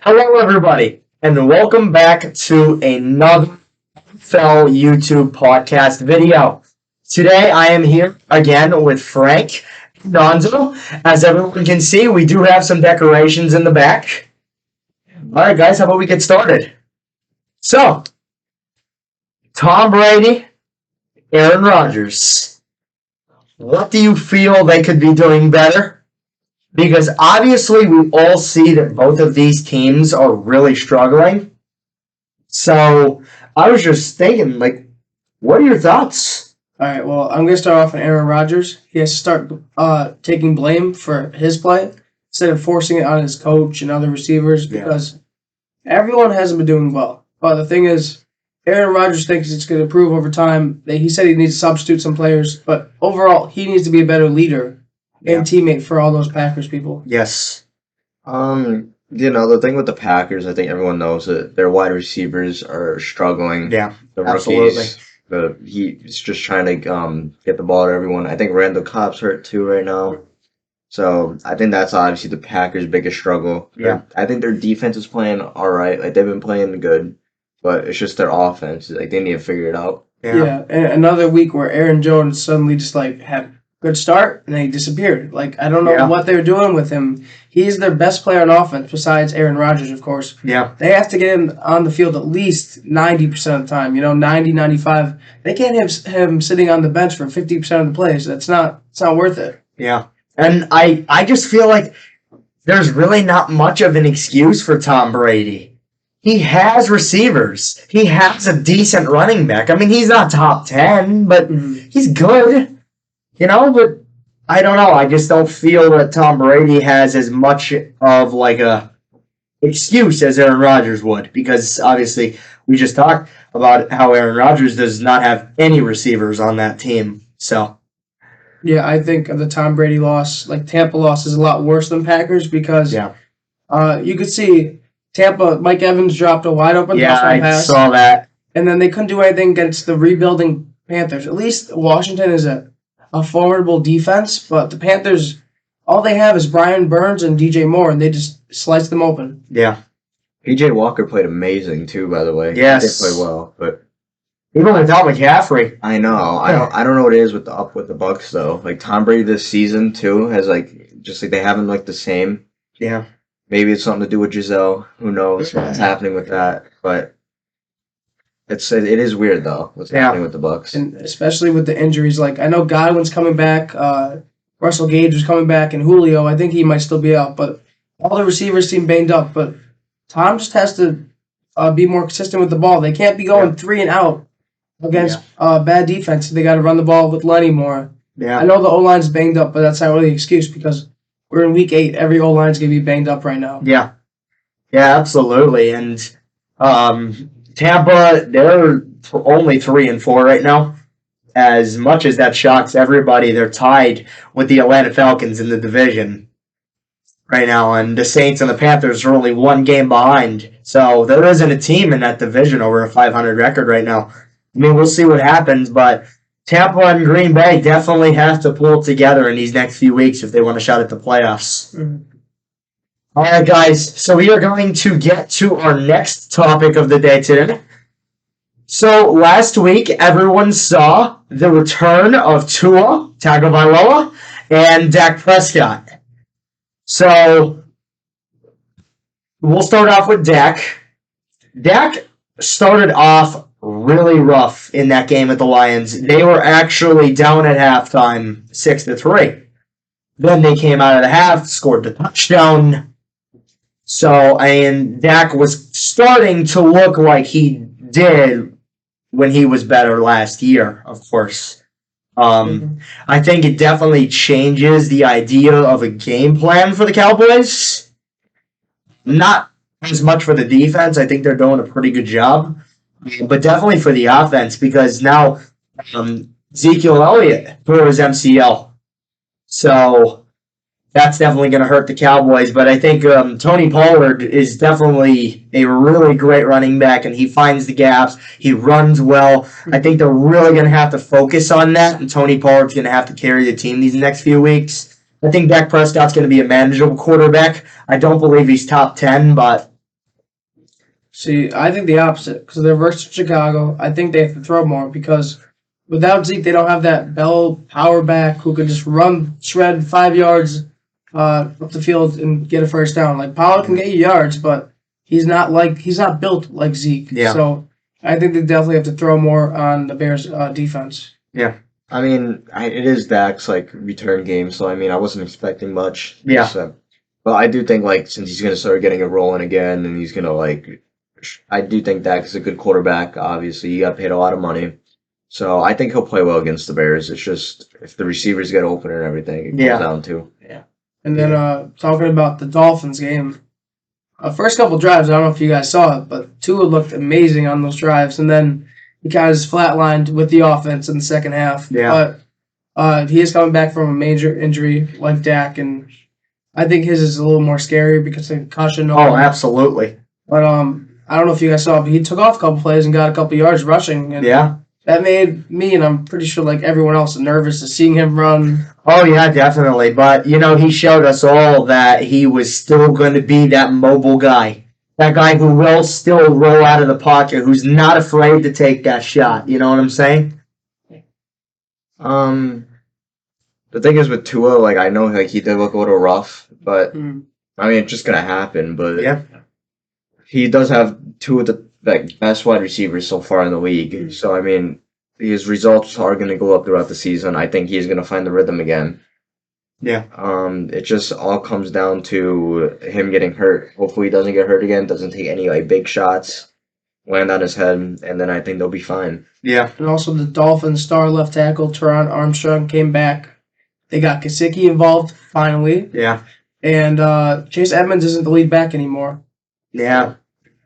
Hello, everybody, and welcome back to another NFL YouTube podcast video. Today, I am here again with Frank Nonzo. As everyone can see, we do have some decorations in the back. All right, guys, how about we get started? So, Tom Brady, Aaron Rodgers. What do you feel they could be doing better? Because obviously we all see that both of these teams are really struggling. So I was just thinking, what are your thoughts? All right, well, I'm going to start off on Aaron Rodgers. He has to start taking blame for his play instead of forcing it on his coach and other receivers because everyone hasn't been doing well. But the thing is, Aaron Rodgers thinks it's going to improve over time. He said he needs to substitute some players, but overall, he needs to be a better leader and teammate for all those Packers people. Yes. The thing with the Packers, I think everyone knows that their wide receivers are struggling. Yeah, The absolutely. rookies, he's just trying to get the ball to everyone. I think Randall Cobb's hurt too right now. So I think that's obviously the Packers' biggest struggle. Yeah. I think their defense is playing all right. Like, they've been playing good, but it's just their offense. Like, they need to figure it out. Yeah, and another week where Aaron Jones suddenly just had good start, and then he disappeared. I don't know what they're doing with him. He's their best player on offense, besides Aaron Rodgers, of course. Yeah. They have to get him on the field at least 90% of the time, 90, 95. They can't have him sitting on the bench for 50% of the plays. It's not worth it. Yeah. And I just feel like there's really not much of an excuse for Tom Brady. He has receivers. He has a decent running back. I mean, he's not top 10, but he's good. But I don't know. I just don't feel that Tom Brady has as much of a excuse as Aaron Rodgers would, because obviously we just talked about how Aaron Rodgers does not have any receivers on that team. So yeah, I think the Tom Brady loss, Tampa loss, is a lot worse than Packers because you could see Tampa, Mike Evans dropped a wide open touchdown pass. I saw that. And then they couldn't do anything against the rebuilding Panthers. At least Washington is a formidable defense, but the Panthers, all they have is Brian Burns and DJ Moore, and they just slice them open. Yeah. PJ Walker played amazing too, by the way. Yes. He did play well, but Even without McCaffrey. I know. I don't know what it is with the Bucks though. Tom Brady this season too has they haven't the same. Yeah. Maybe it's something to do with Giselle. Who knows what's happening with that? But it is weird though what's happening with the Bucks, and especially with the injuries. I know Godwin's coming back. Russell Gage was coming back, and Julio. I think he might still be out, but all the receivers seem banged up. But Tom just has to be more consistent with the ball. They can't be going 3 and out against bad defense. They got to run the ball with Lenny more. Yeah. I know the O-line's banged up, but that's not really an excuse because we're in week 8. Every O-line's going to be banged up right now. Yeah. Yeah, absolutely. And Tampa, they're only 3-4 right now. As much as that shocks everybody, they're tied with the Atlanta Falcons in the division right now. And the Saints and the Panthers are only 1 game behind. So there isn't a team in that division over a 500 record right now. I mean, we'll see what happens, but Tampa and Green Bay definitely have to pull together in these next few weeks if they want a shot at the playoffs. All right, guys, so we are going to get to our next topic of the day today. So last week, everyone saw the return of Tua Tagovailoa and Dak Prescott. So we'll start off with Dak. Dak started off really rough in that game with the Lions. They were actually down at halftime 6-3. Then they came out of the half, scored the touchdown. So, Dak was starting to look like he did when he was better last year, of course. I think it definitely changes the idea of a game plan for the Cowboys. Not as much for the defense. I think they're doing a pretty good job. But definitely for the offense, because now Ezekiel Elliott tore his MCL. So that's definitely going to hurt the Cowboys. But I think Tony Pollard is definitely a really great running back, and he finds the gaps. He runs well. I think they're really going to have to focus on that, and Tony Pollard's going to have to carry the team these next few weeks. I think Dak Prescott's going to be a manageable quarterback. I don't believe he's top 10, but See, I think the opposite because they're versus Chicago. I think they have to throw more because without Zeke, they don't have that Bell power back who could just run, shred 5 yards up the field and get a first down. Like Pollard can get you yards, but he's not built like Zeke. Yeah. So I think they definitely have to throw more on the Bears' defense. I mean, it is Dak's like return game, so I mean, I wasn't expecting much. Yeah. So, but I do think like since he's gonna start getting it rolling again, and he's gonna like, I do think Dak is a good quarterback. Obviously, he got paid a lot of money, so I think he'll play well against the Bears. It's just if the receivers get open and everything, it comes Yeah. down to. And then talking about the Dolphins game, first couple drives, I don't know if you guys saw it, but Tua looked amazing on those drives, and then he kind of just flatlined with the offense in the second half. Yeah. But he is coming back from a major injury like Dak, and I think his is a little more scary because of concussion. oh, absolutely. But I don't know if you guys saw it, but he took off a couple plays and got a couple yards rushing, and Yeah. that made me and I'm pretty sure like everyone else nervous to seeing him run. Oh, yeah, definitely. But, he showed us all that he was still going to be that mobile guy. That guy who will still roll out of the pocket, who's not afraid to take that shot. You know what I'm saying? The thing is with Tua, like I know like he did look a little rough, but Mm. I mean it's just gonna happen. But Yeah. he does have two of the best wide receivers so far in the league. So I mean, his results are going to go up throughout the season. I think he's going to find the rhythm again. Yeah. It just all comes down to him getting hurt. Hopefully, he doesn't get hurt again. Doesn't take any like big shots, land on his head, and then I think they'll be fine. Yeah. And also the Dolphins star left tackle Teron Armstrong came back. They got Gesicki involved finally, Yeah. and Chase Edmonds isn't the lead back anymore. Yeah.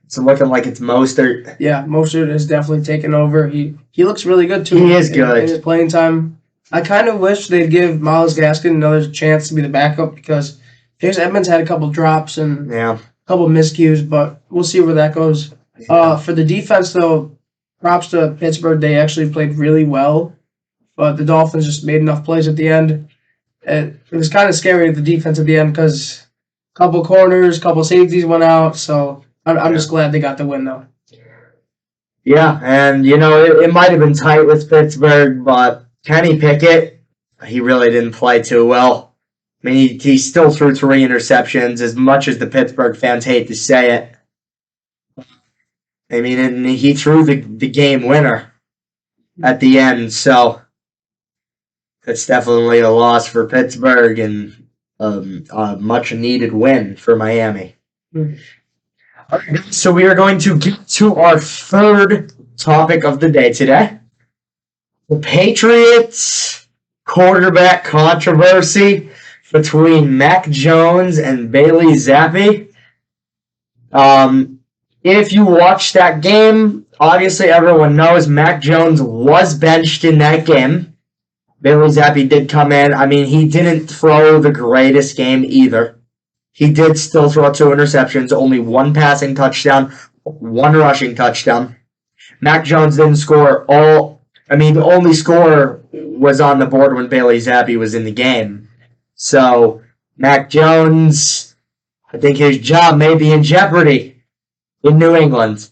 It's looking like it's Mostert. Yeah, Mostert has definitely taken over. He looks really good too. He is in good. his playing time. I kind of wish they'd give Myles Gaskin another chance to be the backup because Chase Edmonds had a couple drops and Yeah. a couple miscues, but we'll see where that goes. For the defense, though, props to Pittsburgh. They actually played really well, but the Dolphins just made enough plays at the end. It was kind of scary, the defense at the end, because a couple corners, couple safeties went out, so I'm just glad they got the win, though. Yeah, and it might have been tight with Pittsburgh, but Kenny Pickett, he really didn't play too well. I mean, he still threw 3 interceptions, as much as the Pittsburgh fans hate to say it. I mean, and he threw the game winner at the end, so that's definitely a loss for Pittsburgh and a much-needed win for Miami. All right, so we are going to get to our third topic of the day today. The Patriots quarterback controversy between Mac Jones and Bailey Zappi. If you watched that game, obviously everyone knows Mac Jones was benched in that game. Bailey Zappi did come in. I mean, he didn't throw the greatest game either. He did still throw 2 interceptions, only 1 passing touchdown, 1 rushing touchdown. Mac Jones didn't score the only score was on the board when Bailey Zappi was in the game. So, Mac Jones, I think his job may be in jeopardy in New England.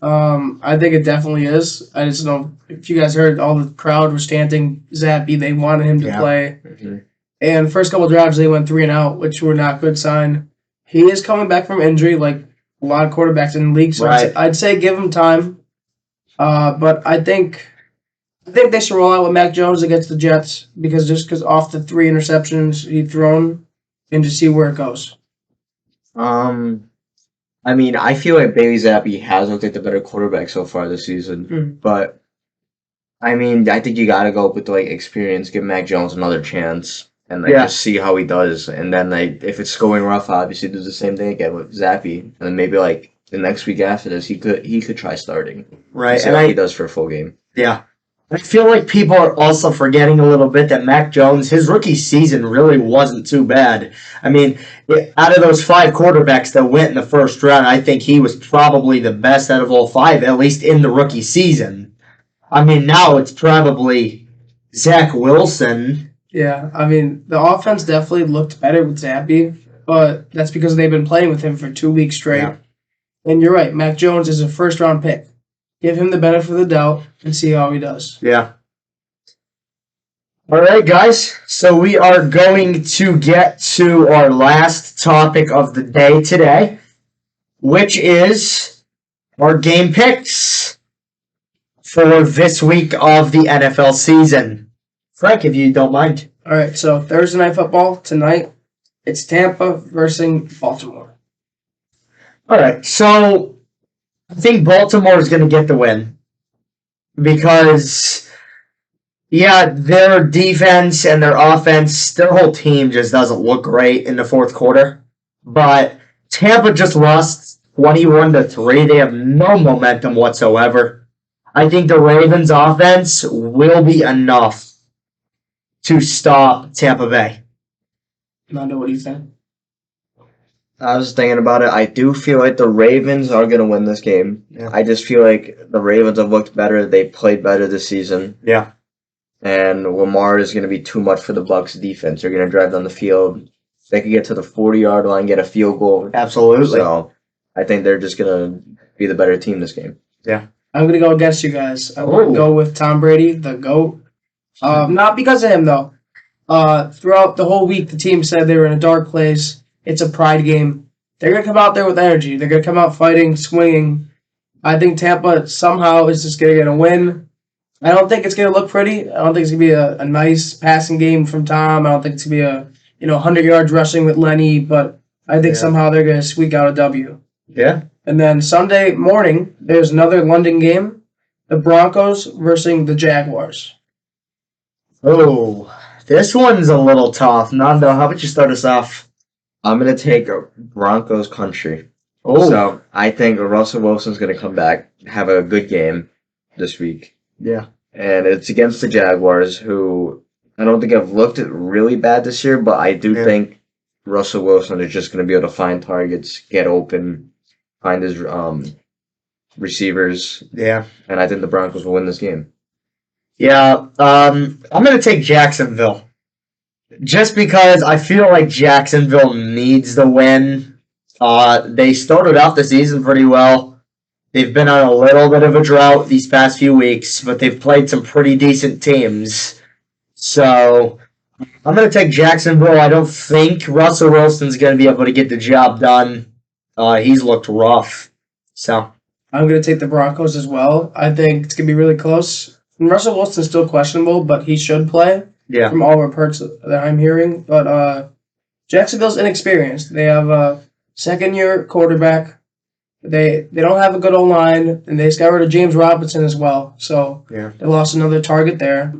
I think it definitely is. I just know if you guys heard, all the crowd was chanting Zappi. They wanted him to play. Mm-hmm. And first couple drives, they went 3 and out, which were not a good sign. He is coming back from injury, like a lot of quarterbacks in the league. So Right. I'd say give him time. But I think they should roll out with Mac Jones against the Jets because off the 3 interceptions he'd thrown, and to see where it goes. I mean, I feel like Bailey Zappi has looked like the better quarterback so far this season, but I mean, I think you got to go with like experience, give Mac Jones another chance, and just see how he does. And then if it's going rough, obviously do the same thing again with Zappi, and then maybe like the next week after this, he could try starting, Right. see how he does for a full game. Yeah. I feel like people are also forgetting a little bit that Mac Jones, his rookie season really wasn't too bad. I mean, out of those 5 quarterbacks that went in the first round, I think he was probably the best out of all 5, at least in the rookie season. I mean, now it's probably Zach Wilson Yeah, I mean, the offense definitely looked better with Zappy, but that's because they've been playing with him for 2 weeks straight. Yeah. And you're right, Mac Jones is a first-round pick. Give him the benefit of the doubt and see how he does. Yeah. All right, guys. So we are going to get to our last topic of the day today, which is our game picks for this week of the NFL season. Frank, if you don't mind. All right, so Thursday Night Football tonight, it's Tampa versus Baltimore. All right, so I think Baltimore is going to get the win because, yeah, their defense and their offense, their whole team just doesn't look great in the fourth quarter. But Tampa just lost 21-3. They have no momentum whatsoever. I think the Ravens' offense will be enough to stop Tampa Bay. Nando, what do you think? I was thinking about it. I do feel like the Ravens are going to win this game. Yeah. I just feel like the Ravens have looked better. They played better this season. Yeah. And Lamar is going to be too much for the Bucks defense. They're going to drive down the field. They could get to the 40-yard line, get a field goal. Absolutely. So I think they're just going to be the better team this game. Yeah. I'm going to go against you guys. I'm going to go with Tom Brady, the GOAT. Not because of him, though. Throughout the whole week, the team said they were in a dark place. It's a pride game. They're going to come out there with energy. They're going to come out fighting, swinging. I think Tampa somehow is just going to get a win. I don't think it's going to look pretty. I don't think it's going to be a nice passing game from Tom. I don't think it's going to be a 100 yards rushing with Lenny, but I think somehow they're going to squeak out a W. Yeah. And then Sunday morning, there's another London game. The Broncos versus the Jaguars. Oh, this one's a little tough. Nando, how about you start us off? I'm going to take Broncos country. Oh. So I think Russell Wilson's going to come back, have a good game this week. Yeah. And it's against the Jaguars, who I don't think have looked really bad this year, but I do think Russell Wilson is just going to be able to find targets, get open, find his receivers. Yeah. And I think the Broncos will win this game. Yeah. I'm going to take Jacksonville. Just because I feel like Jacksonville needs the win. They started off the season pretty well. They've been on a little bit of a drought these past few weeks, but they've played some pretty decent teams. So I'm going to take Jacksonville. I don't think Russell Wilson's going to be able to get the job done. He's looked rough. So I'm going to take the Broncos as well. I think it's going to be really close. And Russell Wilson's still questionable, but he should play. Yeah. From all reports that I'm hearing. But Jacksonville's inexperienced. They have a second-year quarterback. They don't have a good O-line, and they just got rid of James Robinson as well. So they lost another target there.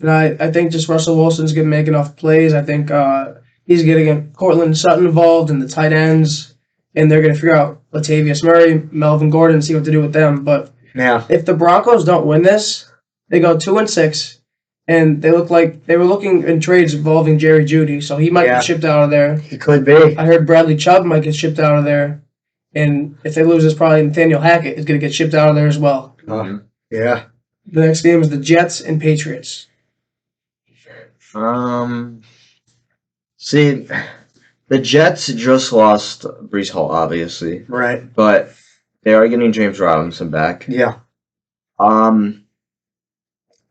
And I think just Russell Wilson's going to make enough plays. I think he's getting Cortland Sutton involved in the tight ends, and they're going to figure out Latavius Murray, Melvin Gordon, see what to do with them. But if the Broncos don't win this, they go 2-6. And they look like they were looking in trades involving Jerry Jeudy, so he might get shipped out of there. He could be. I heard Bradley Chubb might get shipped out of there. And if they lose, it's probably Nathaniel Hackett is going to get shipped out of there as well. Yeah. The next game is the Jets and Patriots. See, the Jets just lost Breece Hall, obviously. Right. But they are getting James Robinson back. Yeah.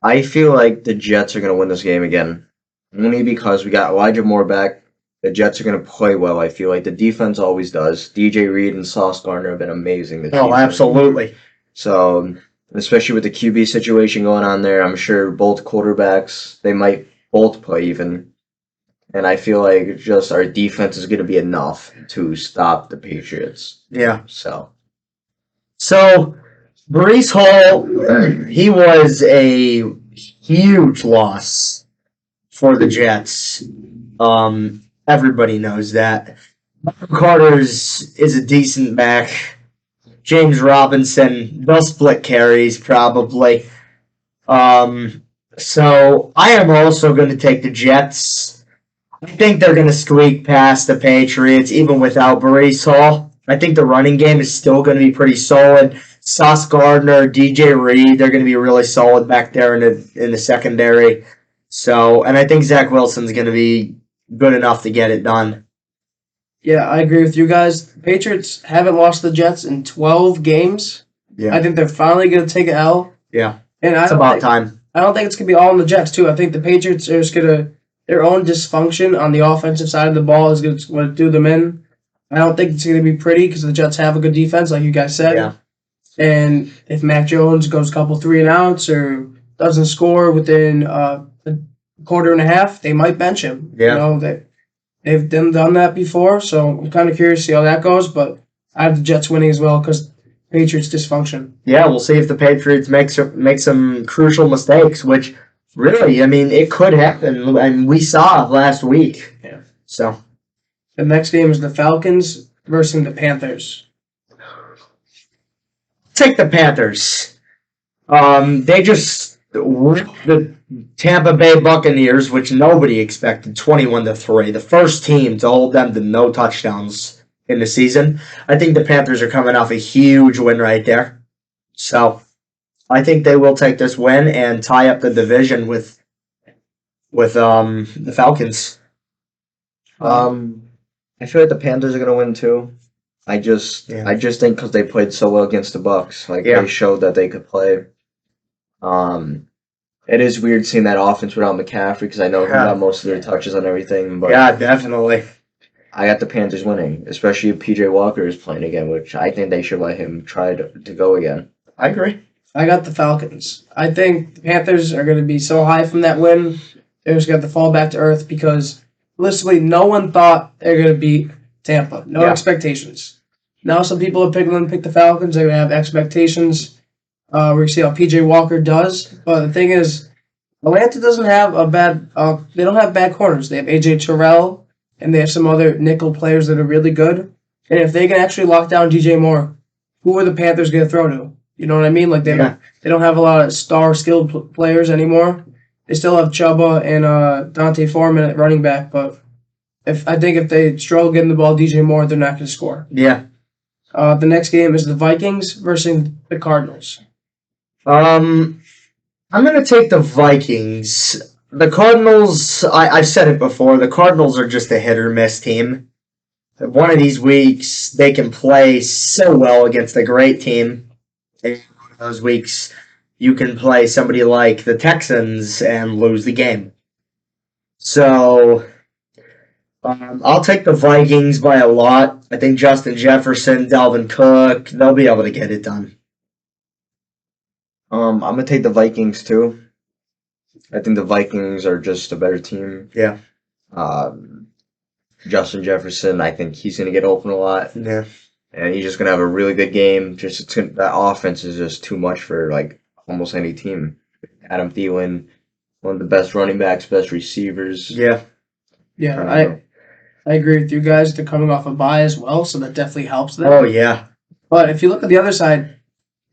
I feel like the Jets are going to win this game again. Only because we got Elijah Moore back. The Jets are going to play well, I feel like. The defense always does. DJ Reed and Sauce Gardner have been amazing this season. Absolutely. So, especially with the QB situation going on there, I'm sure both quarterbacks, they might both play even. And I feel like just our defense is going to be enough to stop the Patriots. Yeah. So, Breece Hall, he was a huge loss for the Jets. Everybody knows that. Carter's is a decent back. James Robinson, they'll split carries probably. So I am also going to take the Jets. I think they're going to squeak past the Patriots even without Breece Hall. I think the running game is still going to be pretty solid. Sauce Gardner, DJ Reed, they're going to be really solid back there in the secondary. So, and I think Zach Wilson's going to be good enough to get it done. Yeah, I agree with you guys. The Patriots haven't lost the Jets in 12 games. Yeah. I think they're finally going to take an L. Yeah. And It's about time. I don't think it's going to be all on the Jets, too. I think the Patriots are just going to, their own dysfunction on the offensive side of the ball is going to do them in. I don't think it's going to be pretty because the Jets have a good defense, like you guys said. Yeah. And if Mac Jones goes a couple 3-and-outs or doesn't score within a quarter and a half, they might bench him. Yeah. You know, they've done that before, so I'm kind of curious to see how that goes. But I have the Jets winning as well because Patriots dysfunction. Yeah, we'll see if the Patriots make some crucial mistakes, which really, I mean, it could happen, and we saw last week. Yeah. So The next game is the Falcons versus the Panthers. take the Panthers. They just whipped the Tampa Bay Buccaneers, which nobody expected, 21-3. The first team to hold them to no touchdowns in the season. I think the Panthers are coming off a huge win right there. So I think they will take this win and tie up the division with the Falcons. I feel like the Panthers are gonna win too. I just think because they played so well against the Bucks, like Yeah. they showed that they could play. It is weird seeing that offense without McCaffrey because I know he got most of their touches on everything. But Yeah, definitely. I got the Panthers winning, especially if PJ Walker is playing again, which I think they should let him try to go again. I agree. I got the Falcons. I think the Panthers are going to be so high from that win, they're just going to fall back to earth because, literally, no one thought they're going to beat Tampa. No Yeah. expectations. Now some people are picking them to pick the Falcons. They're going to have expectations. We're going to see how PJ Walker does. But the thing is, Atlanta doesn't have a bad they don't have bad corners. They have AJ Terrell, and they have some other nickel players that are really good. And if they can actually lock down DJ Moore, who are the Panthers going to throw to? You know what I mean? Like they don't have a lot of star skilled players anymore. They still have Chuba and Dante Foreman at running back, but if they struggle getting the ball DJ Moore, they're not going to score. Yeah. The next game is the Vikings versus the Cardinals. I'm going to take the Vikings. The Cardinals, I've said it before, the Cardinals are just a hit or miss team. One of these weeks, they can play so well against a great team. And one of those weeks, you can play somebody like the Texans and lose the game. So, I'll take the Vikings by a lot. I think Justin Jefferson, Dalvin Cook, they'll be able to get it done. I'm gonna take the Vikings too. I think the Vikings are just a better team. Yeah. Justin Jefferson, I think he's gonna get open a lot, Yeah. and he's just gonna have a really good game. That offense is just too much for like almost any team. Adam Thielen, one of the best running backs, best receivers. Yeah. Yeah, I agree with you guys. They're coming off a bye as well, so that definitely helps them. Oh, yeah. But if you look at the other side,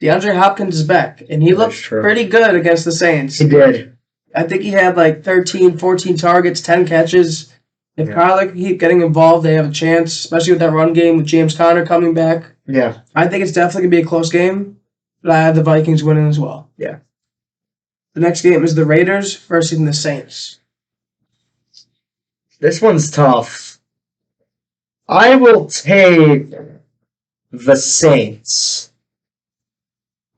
DeAndre Hopkins is back, and he looked true. pretty good against the Saints. He did. I think he had like 13, 14 targets, 10 catches. If Yeah. Kyler can keep getting involved, they have a chance, especially with that run game with James Conner coming back. Yeah. I think it's definitely going to be a close game, but I have the Vikings winning as well. Yeah. The next game is the Raiders versus the Saints. This one's tough. I will take the Saints.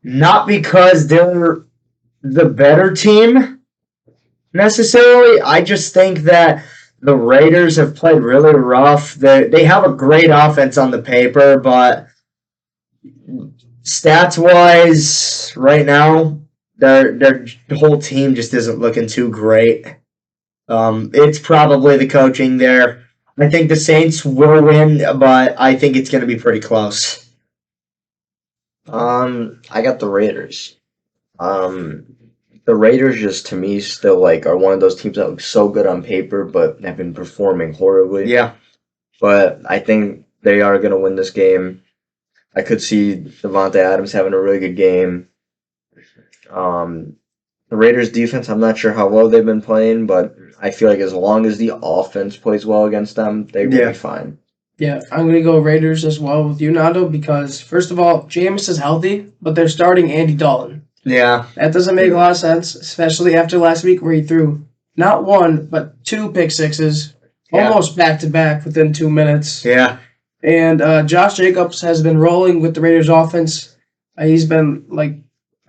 Not because they're the better team, necessarily. I just think that the Raiders have played really rough. They have a great offense on the paper, but stats-wise, right now, their whole team just isn't looking too great. It's probably the coaching there. I think the Saints will win, but I think it's going to be pretty close. I got the Raiders. The Raiders just to me still like are one of those teams that look so good on paper but have been performing horribly. Yeah. But I think they are gonna win this game. I could see Devontae Adams having a really good game. The Raiders defense, I'm not sure how well they've been playing, but I feel like as long as the offense plays well against them, they will be fine. Yeah, I'm going to go Raiders as well with you, Nando, because, first of all, Jameis is healthy, but they're starting Andy Dalton. Yeah. That doesn't make a lot of sense, especially after last week where he threw not one, but 2 pick sixes, Yeah. almost back to back within 2 minutes. Yeah. And Josh Jacobs has been rolling with the Raiders offense. He's been like,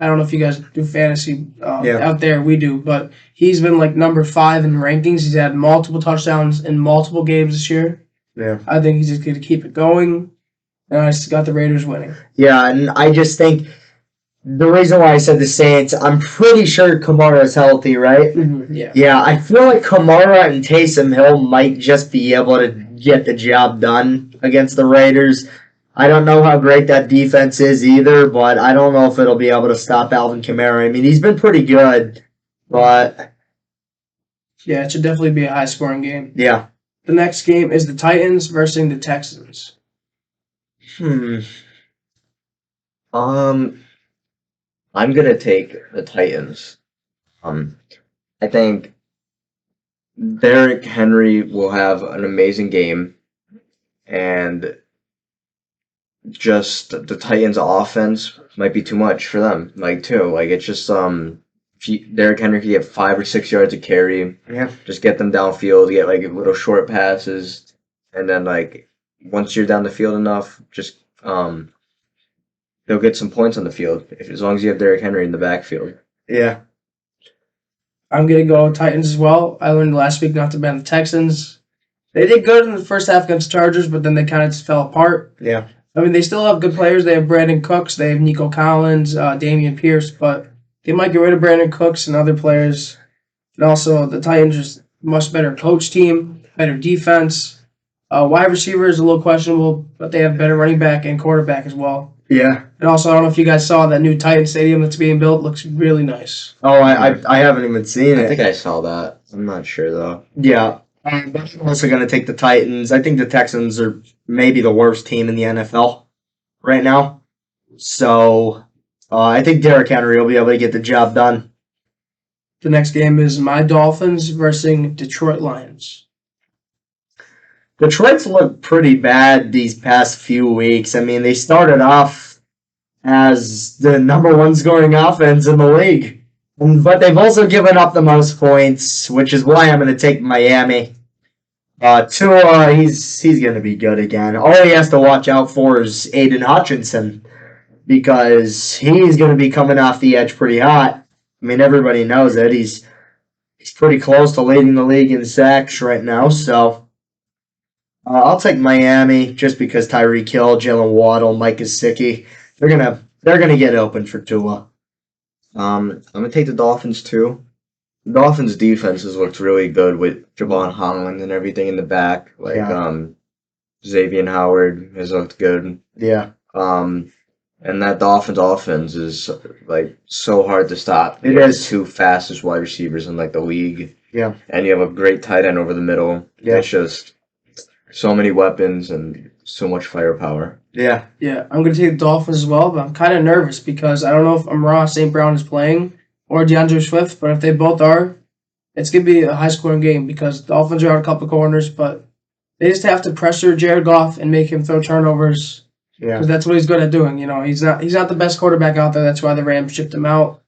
I don't know if you guys do fantasy out there, we do, but he's been like number 5 in rankings. He's had multiple touchdowns in multiple games this year. Yeah. I think he's just going to keep it going. And I just got the Raiders winning. Yeah, and I just think the reason why I said the Saints, I'm pretty sure Kamara's healthy, right? Mm-hmm. Yeah. Yeah, I feel like Kamara and Taysom Hill might just be able to get the job done against the Raiders. I don't know how great that defense is either, but I don't know if it'll be able to stop Alvin Kamara. I mean, he's been pretty good, but yeah, it should definitely be a high-scoring game. Yeah. The next game is the Titans versus the Texans. I'm gonna take the Titans. I think Derrick Henry will have an amazing game, and just the Titans' offense might be too much for them. It's just Derrick Henry can get 5 or 6 yards of carry. Yeah. Just get them downfield, get little short passes, and then once you're down the field enough, just they'll get some points on the field as long as you have Derrick Henry in the backfield. Yeah. I'm going to go Titans as well. I learned last week not to bet the Texans. They did good in the first half against the Chargers, but then they kind of just fell apart. Yeah. I mean, they still have good players. They have Brandon Cooks. They have Nico Collins, Damian Pierce, but they might get rid of Brandon Cooks and other players. And also, the Titans are a much better coach team, better defense. Wide receiver is a little questionable, but they have better running back and quarterback as well. Yeah. And also, I don't know if you guys saw that new Titan Stadium that's being built. Looks really nice. Oh, I haven't even seen it. I think I saw that. I'm not sure, though. Yeah. I'm also going to take the Titans. I think the Texans are maybe the worst team in the NFL right now. So I think Derrick Henry will be able to get the job done. The next game is my Dolphins versus Detroit Lions. Detroit's looked pretty bad these past few weeks. I mean, they started off as the number 1 scoring offense in the league. But they've also given up the most points, which is why I'm going to take Miami. Tua, he's going to be good again. All he has to watch out for is Aiden Hutchinson, because he's going to be coming off the edge pretty hot. I mean, everybody knows it. He's pretty close to leading the league in sacks right now. So I'll take Miami just because Tyreek Hill, Jalen Waddle, Mike Gesicki, they're gonna get open for Tua. I'm gonna take the Dolphins too. The Dolphins' defense has looked really good with Javon Holland and everything in the back. Xavier Howard has looked good. Yeah. And that Dolphins offense is so hard to stop. It is. The 2 fastest wide receivers in the league. Yeah. And you have a great tight end over the middle. Yeah. It's just so many weapons and so much firepower. Yeah. Yeah, I'm going to take the Dolphins as well, but I'm kind of nervous because I don't know if Amon-Ra St. Brown is playing or DeAndre Swift, but if they both are, it's going to be a high-scoring game because the Dolphins are out a couple corners, but they just have to pressure Jared Goff and make him throw turnovers. Yeah. Because that's what he's good at doing. You know, he's not the best quarterback out there. That's why the Rams shipped him out.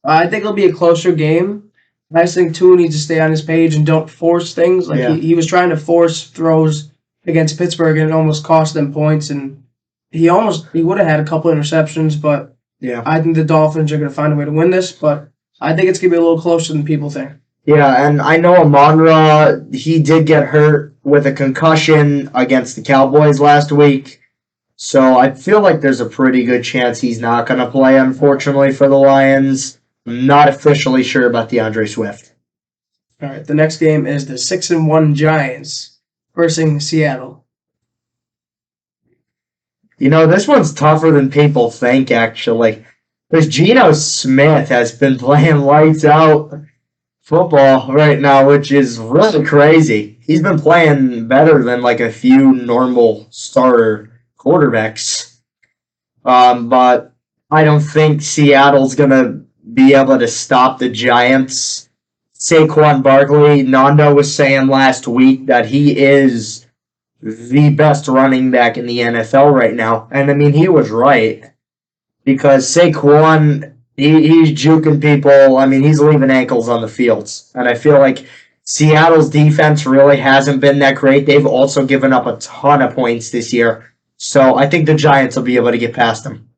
I think it'll be a closer game. I just think Tua needs to stay on his page and don't force things. He was trying to force throws against Pittsburgh and it almost cost them points. And he would have had a couple interceptions, but yeah, I think the Dolphins are going to find a way to win this. But I think it's going to be a little closer than people think. Yeah, and I know Amon-Ra, he did get hurt with a concussion against the Cowboys last week. So I feel like there's a pretty good chance he's not going to play, unfortunately, for the Lions. I'm not officially sure about DeAndre Swift. All right, the next game is the 6-1 Giants versus Seattle. You know, this one's tougher than people think, actually. Because Geno Smith has been playing lights out football right now, which is really crazy. He's been playing better than a few normal starter quarterbacks. But I don't think Seattle's going to be able to stop the Giants. Saquon Barkley, Nando was saying last week that he is the best running back in the NFL right now. And, I mean, he was right. Because Saquon He's juking people. I mean, he's leaving ankles on the fields. And I feel like Seattle's defense really hasn't been that great. They've also given up a ton of points this year. So I think the Giants will be able to get past them.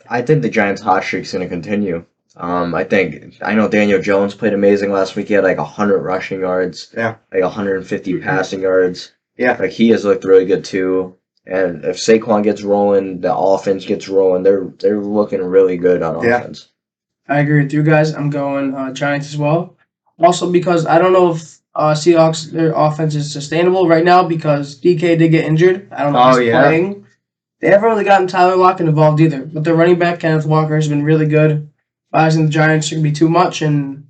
I think the Giants' hot streak's going to continue. I know Daniel Jones played amazing last week. He had like 100 rushing yards, Yeah. like 150 passing yards. Yeah. Like he has looked really good too. And if Saquon gets rolling, the offense gets rolling. They're looking really good on Yeah. offense. I agree with you guys. I'm going Giants as well. Also because I don't know if Seahawks, their offense is sustainable right now because DK did get injured. I don't know if he's playing. They haven't really gotten Tyler Lockett involved either. But their running back, Kenneth Walker, has been really good. I think the Giants shouldn't be too much. And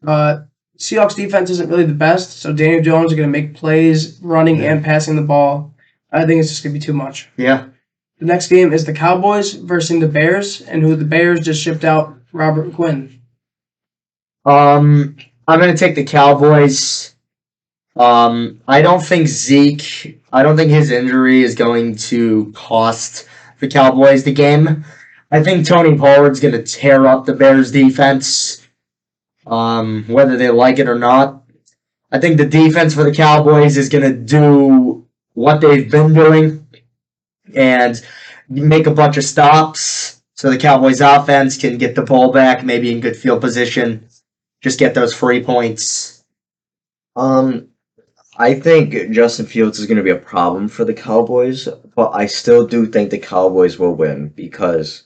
Seahawks defense isn't really the best. So Daniel Jones is going to make plays running and passing the ball. I think it's just going to be too much. Yeah. The next game is the Cowboys versus the Bears, and who the Bears just shipped out Robert Quinn. I'm going to take the Cowboys. I don't think his injury is going to cost the Cowboys the game. I think Tony Pollard's going to tear up the Bears defense, whether they like it or not. I think the defense for the Cowboys is going to do what they've been doing and make a bunch of stops so the Cowboys offense can get the ball back, maybe in good field position, just get those free points. I think Justin Fields is going to be a problem for the Cowboys, but I still do think the Cowboys will win because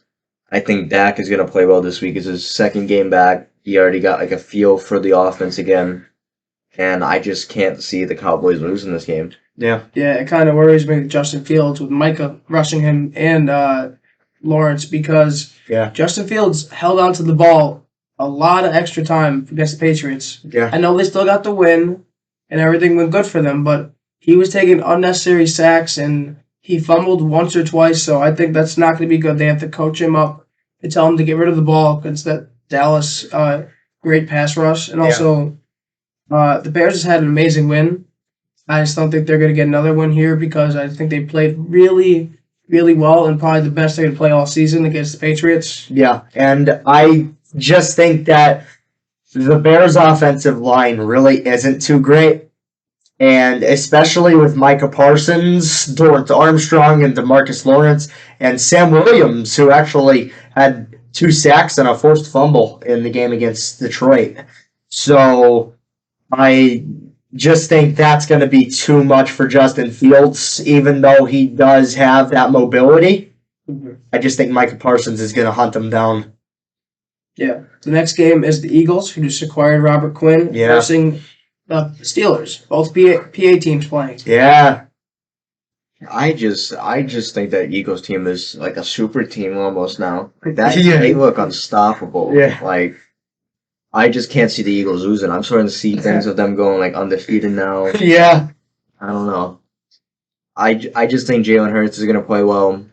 I think Dak is going to play well this week. It's his second game back. He already got like a feel for the offense again, and I just can't see the Cowboys losing this game. Yeah. Yeah, it kind of worries me with Justin Fields with Micah rushing him and Lawrence because Justin Fields held on to the ball a lot of extra time against the Patriots. Yeah. I know they still got the win and everything went good for them, but he was taking unnecessary sacks and he fumbled once or twice, so I think that's not going to be good. They have to coach him up and tell him to get rid of the ball against that Dallas great pass rush. And also, the Bears just had an amazing win. I just don't think they're going to get another win here because I think they played really, really well and probably the best they could play all season against the Patriots. Yeah, and I just think that the Bears' offensive line really isn't too great. And especially with Micah Parsons, Dorrance Armstrong, and DeMarcus Lawrence, and Sam Williams, who actually had 2 sacks and a forced fumble in the game against Detroit. So I just think that's going to be too much for Justin Fields, even though he does have that mobility. I just think Micah Parsons is going to hunt him down. Yeah. The next game is the Eagles, who just acquired Robert Quinn, versus the Steelers. Both PA teams playing. Yeah. I just think that Eagles team is like a super team almost now. Like that, they look unstoppable. Yeah. Like I just can't see the Eagles losing. I'm starting to see things of them going like undefeated now. Yeah. I don't know. I just think Jalen Hurts is gonna play well.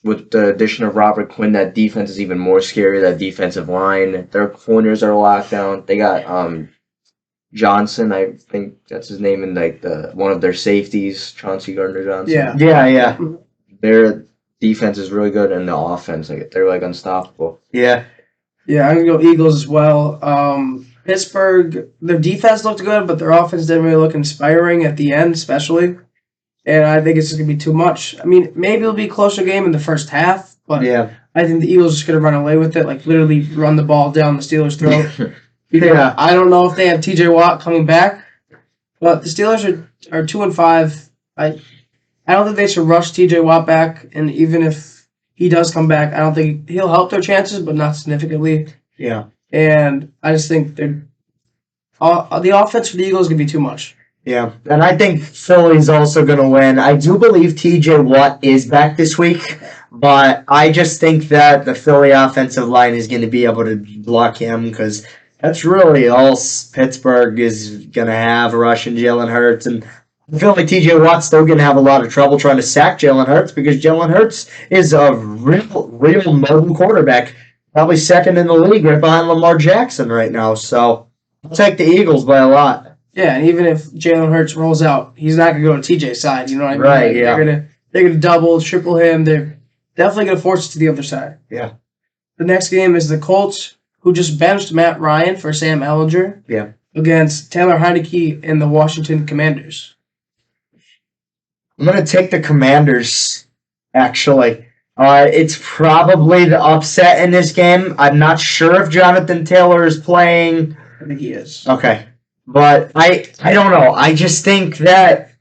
With the addition of Robert Quinn, that defense is even more scary. That defensive line, their corners are locked down. They got Johnson, I think that's his name, and like one of their safeties, Chauncey Gardner-Johnson. Yeah. Their defense is really good, and the offense, like they're like unstoppable. Yeah. Yeah, I'm gonna go Eagles as well. Pittsburgh, their defense looked good, but their offense didn't really look inspiring at the end, especially. And I think it's just going to be too much. I mean, maybe it'll be a closer game in the first half, but I think the Eagles are just going to run away with it, like literally run the ball down the Steelers' throat. I don't know if they have TJ Watt coming back, but the Steelers are 2-5. I don't think they should rush TJ Watt back, and even if he does come back, I don't think he'll help their chances, but not significantly. Yeah. And I just think the offense for the Eagles is going to be too much. Yeah, and I think Philly's also going to win. I do believe T.J. Watt is back this week, but I just think that the Philly offensive line is going to be able to block him because that's really all Pittsburgh is going to have, rushing Jalen Hurts. And I feel like T.J. Watt's still going to have a lot of trouble trying to sack Jalen Hurts because Jalen Hurts is a real mobile quarterback, probably second in the league right behind Lamar Jackson right now. So I'll take the Eagles by a lot. Yeah, and even if Jalen Hurts rolls out, he's not going to go to TJ's side. You know what I mean? Right, They're They're going to double, triple him. They're definitely going to force it to the other side. Yeah. The next game is the Colts, who just benched Matt Ryan for Sam Ellinger. Yeah. Against Taylor Heineke and the Washington Commanders. I'm going to take the Commanders, actually. It's probably the upset in this game. I'm not sure if Jonathan Taylor is playing. I think he is. Okay. But I don't know. I just think that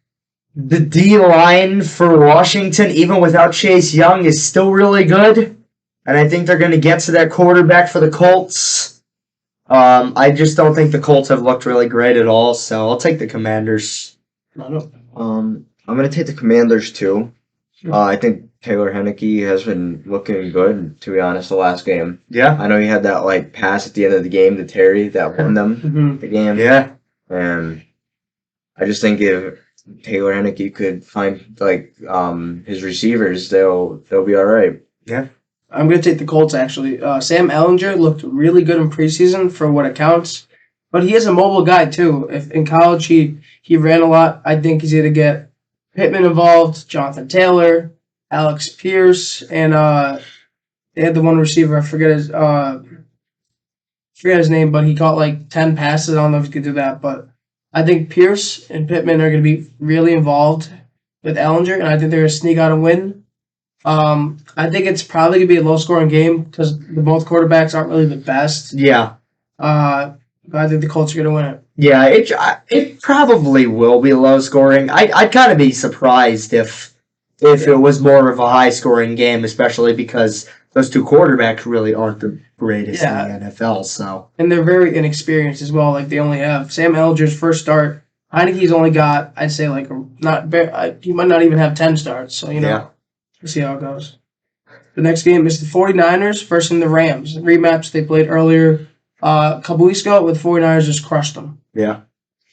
the D line for Washington, even without Chase Young, is still really good. And I think they're going to get to that quarterback for the Colts. I just don't think the Colts have looked really great at all, so I'll take the Commanders. I'm going to take the Commanders, too. I think Taylor Heineke has been looking good, to be honest, the last game. Yeah. I know he had that pass at the end of the game to Terry that won them the game. Yeah. And I just think if Taylor Heineke could find his receivers, they'll be all right. Yeah. I'm going to take the Colts, actually. Sam Ellinger looked really good in preseason for what it counts. But he is a mobile guy, too. If in college he ran a lot, I think he's going to get Pittman involved, Jonathan Taylor, Alex Pierce, and they had the one receiver, I forget his name, but he caught 10 passes. I don't know if he could do that, but I think Pierce and Pittman are going to be really involved with Ellinger, and I think they're going to sneak out a win. I think it's probably going to be a low-scoring game because both quarterbacks aren't really the best. Yeah. But I think the Colts are going to win it. Yeah, it probably will be low scoring. I'd kind of be surprised if it was more of a high scoring game, especially because those two quarterbacks really aren't the greatest in the NFL. So, and they're very inexperienced as well. They only have Sam Ellinger's first start. Heineke's only got, I'd say, he might not even have 10 starts. So we'll see how it goes. The next game is the 49ers versus the Rams. Rematch they played earlier. A couple weeks ago, with 49ers just crushed them. Yeah.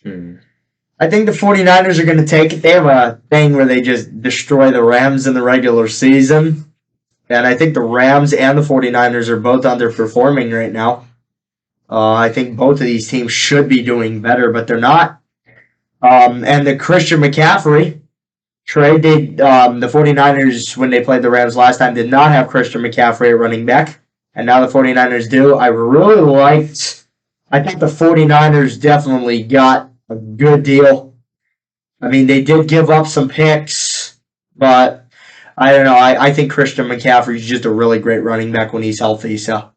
I think the 49ers are going to take it. They have a thing where they just destroy the Rams in the regular season. And I think the Rams and the 49ers are both underperforming right now. I think both of these teams should be doing better, but they're not. And the Christian McCaffrey trade, the 49ers, when they played the Rams last time, did not have Christian McCaffrey at running back. And now the 49ers do. I think the 49ers definitely got a good deal. I mean, they did give up some picks, but I don't know. I think Christian McCaffrey is just a really great running back when he's healthy. So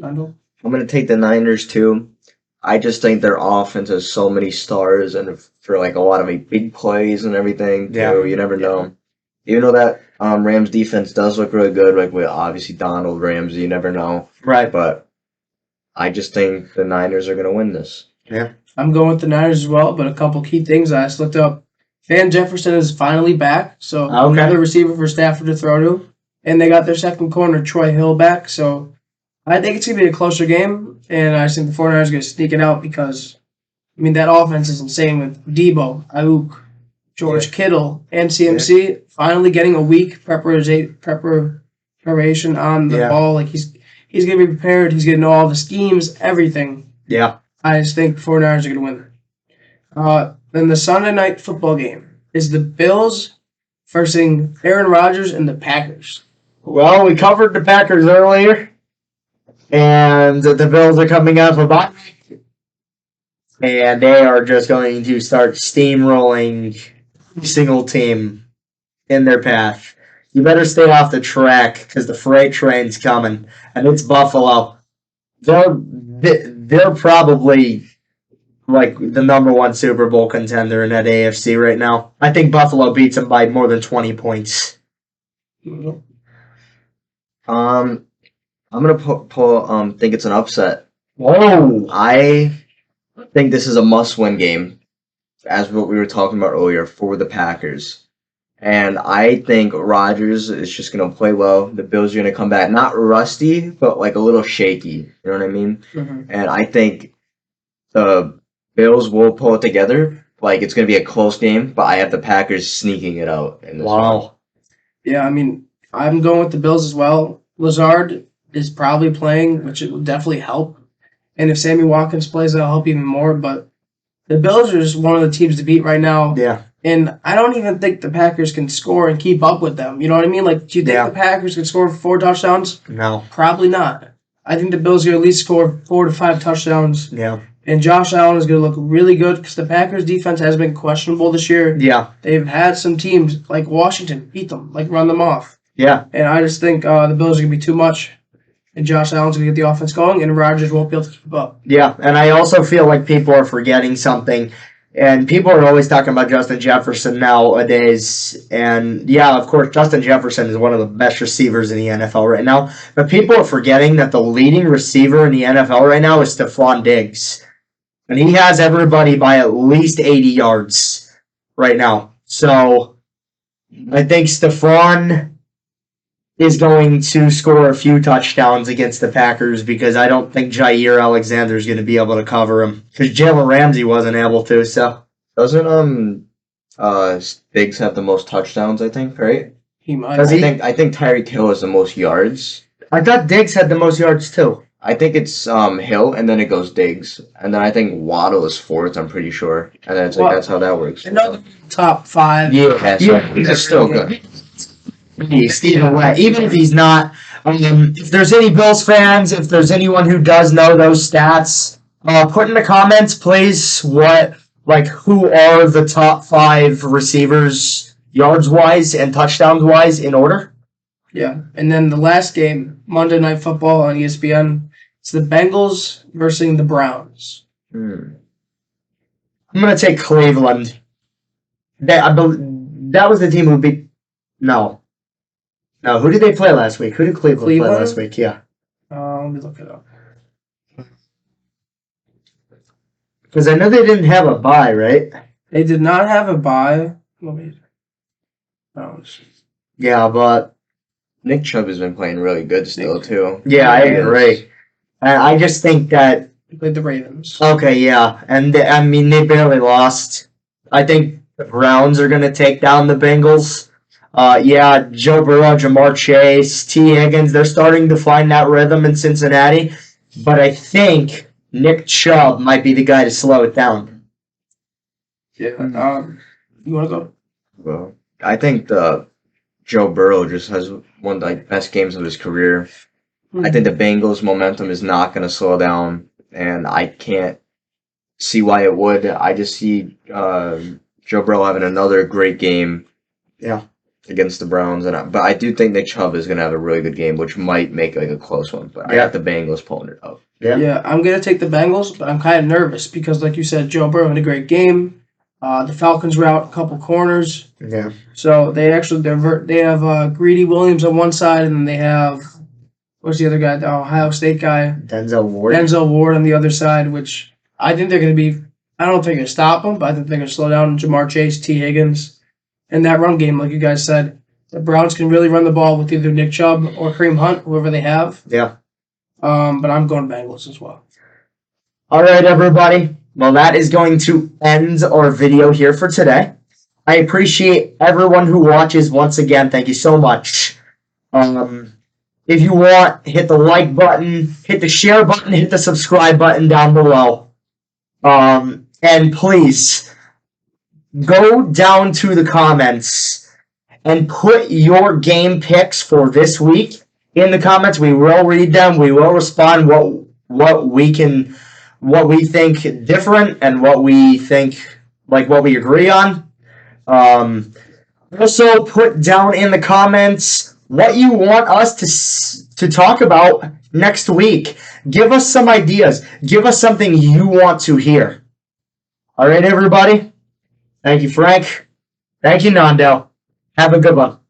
I'm going to take the Niners, too. I just think their offense has so many stars and for a lot of big plays and everything, too. Yeah. You never know. Even though that Rams defense does look really good, with obviously Donald Ramsey, you never know. Right. But I just think the Niners are going to win this. Yeah. I'm going with the Niners as well, but a couple key things I just looked up. Van Jefferson is finally back, so another receiver for Stafford to throw to. And they got their second corner, Troy Hill, back. So I think it's going to be a closer game, and I think the 49ers are going to sneak it out because, that offense is insane with Debo, Ayuk, George Kittle, and CMC finally getting a week preparation on the ball. He's going to be prepared. He's going to know all the schemes, everything. Yeah. I just think 49ers are going to win. Then the Sunday night football game is the Bills versus Aaron Rodgers and the Packers. Well, we covered the Packers earlier, and the Bills are coming up a bye, and they are just going to start steamrolling every single team in their path. You better stay off the track because the freight train's coming, and it's Buffalo. They're probably the number one Super Bowl contender in that AFC right now. I think Buffalo beats them by more than 20 points. I'm gonna think it's an upset. Whoa! I think this is a must-win game, as what we were talking about earlier, for the Packers. And I think Rodgers is just going to play well. The Bills are going to come back. Not rusty, but a little shaky. You know what I mean? Mm-hmm. And I think the Bills will pull it together. It's going to be a close game, but I have the Packers sneaking it out. In this one. Yeah, I'm going with the Bills as well. Lazard is probably playing, which it will definitely help. And if Sammy Watkins plays, that'll help even more. But the Bills are just one of the teams to beat right now. Yeah. And I don't even think the Packers can score and keep up with them. You know what I mean? Like, do you think the Packers can score 4 touchdowns? No. Probably not. I think the Bills are going to at least score 4 to 5 touchdowns. Yeah. And Josh Allen is going to look really good because the Packers' defense has been questionable this year. Yeah. They've had some teams like Washington beat them, like run them off. Yeah. And I just think the Bills are going to be too much. And Josh Allen's going to get the offense going, and Rodgers won't be able to keep up. Yeah. And I also feel like people are forgetting something. And people are always talking about Justin Jefferson nowadays. And yeah, of course, Justin Jefferson is one of the best receivers in the NFL right now. But people are forgetting that the leading receiver in the NFL right now is Stephon Diggs. And he has everybody by at least 80 yards right now. So I think Stephon is going to score a few touchdowns against the Packers because I don't think Jair Alexander is going to be able to cover him because Jalen Ramsey wasn't able to. So doesn't Diggs have the most touchdowns? I think, right? He might. I think Tyreek Hill has the most yards. I thought Diggs had the most yards too. I think it's Hill, and then it goes Diggs, and then I think Waddle is 4th. I'm pretty sure, and then it's like that's how that works. Another top 5. Yeah, so he's still good. Either way, even if he's not, if there's any Bills fans, if there's anyone who does know those stats, put in the comments, please, who are the top 5 receivers yards wise and touchdowns wise in order. Yeah, and then the last game, Monday Night Football on ESPN, it's the Bengals versus the Browns. I'm gonna take Cleveland. That was the team who beat. No, who did they play last week? Who did Cleveland play last week? Yeah. Let me look it up. Because I know they didn't have a bye, right? They did not have a bye. Yeah, but Nick Chubb has been playing really good still too. Yeah, I agree. I just think that they played the Ravens. Okay, yeah, and they barely lost. I think the Browns are going to take down the Bengals. Yeah, Joe Burrow, Jamar Chase, T. Higgins, they're starting to find that rhythm in Cincinnati. But I think Nick Chubb might be the guy to slow it down. Yeah. You want to go? Well, I think Joe Burrow just has one of the best games of his career. I think the Bengals' momentum is not going to slow down, and I can't see why it would. I just see Joe Burrow having another great game. Yeah. Against the Browns, but I do think Nick Chubb is going to have a really good game, which might make like a close one. But I got the Bengals pulling it up. Yeah, I'm going to take the Bengals, but I'm kind of nervous because, like you said, Joe Burrow had a great game. The Falcons were out a couple corners. Yeah. So they actually they have Greedy Williams on one side, and then they have what's the other guy? The Ohio State guy, Denzel Ward on the other side, which I think they're going to be. I don't think they're going to stop them, but I think they're going to slow down Jamar Chase, T. Higgins. In that run game, like you guys said, the Browns can really run the ball with either Nick Chubb or Kareem Hunt, whoever they have. Yeah. But I'm going Bengals as well. All right, everybody. Well, that is going to end our video here for today. I appreciate everyone who watches once again. Thank you so much. If you want, hit the like button, hit the share button, hit the subscribe button down below. And please go down to the comments and put your game picks for this week in the comments. We will read them. We will respond what we think different and what we think, like what we agree on. Also put down in the comments what you want us to talk about next week. Give us some ideas. Give us something you want to hear. All right, everybody. Thank you, Frank. Thank you, Nando. Have a good one.